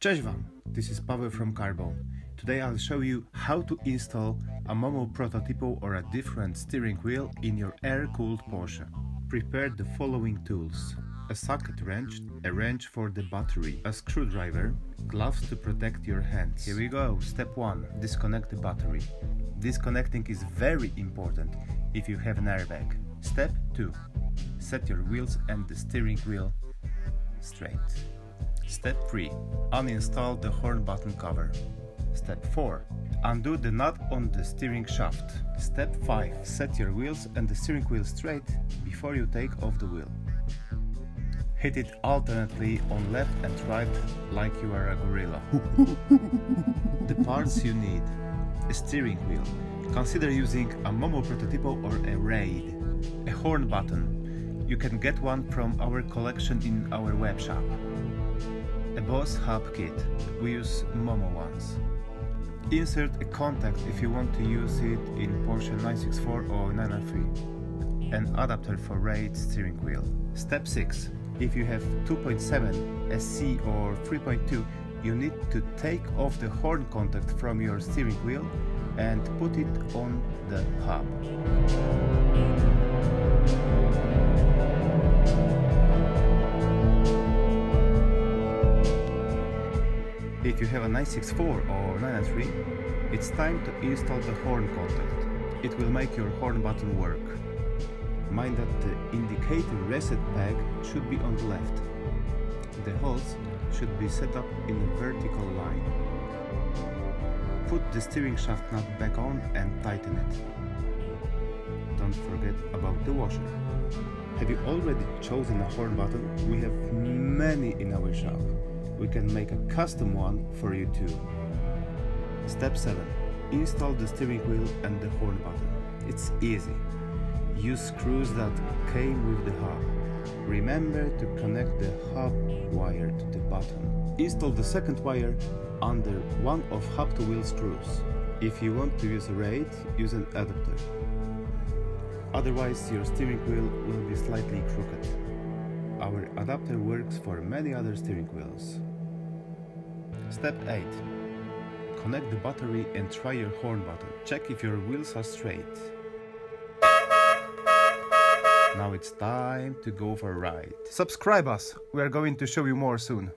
Cześć Wam, this is Paweł from CarBone. Today I'll show you how to install a MOMO Prototipo or a different steering wheel in your air-cooled Porsche. Prepare the following tools: a socket wrench, a wrench for the battery, a screwdriver, gloves to protect your hands. Here we go, step 1, disconnect the battery. Disconnecting is very important if you have an airbag. Step 2, set your wheels and the steering wheel straight. Step 3, uninstall the horn button cover. Step 4, undo the nut on the steering shaft. Step 5, set your wheels and the steering wheel straight before you take off the wheel. Hit it alternately on left and right like you are a gorilla. The parts you need: a steering wheel. Consider using a MOMO Prototipo or a Raid. A horn button. You can get one from our collection in our webshop. A Boss hub kit. We use MOMO ones. Insert a contact if you want to use it in Porsche 964 or 993. An adapter for Raid steering wheel. Step 6. If you have 2.7 SC or 3.2, you need to take off the horn contact from your steering wheel and put it on the hub. If you have a 964 or 993, it's time to install the horn contact. It will make your horn button work. Mind that the indicator reset peg should be on the left. The holes should be set up in a vertical line. Put the steering shaft nut back on and tighten it. Don't forget about the washer. Have you already chosen a horn button? We have many in our shop. We can make a custom one for you too. Step 7. Install the steering wheel and the horn button. It's easy. Use screws that came with the hub. Remember to connect the hub wire to the button. Install the second wire under one of hub-to-wheel screws. If you want to use a Raid, use an adapter. Otherwise, your steering wheel will be slightly crooked. Our adapter works for many other steering wheels. Step 8. Connect the battery and try your horn button. Check if your wheels are straight. Now it's time to go for a ride. Subscribe us, we are going to show you more soon.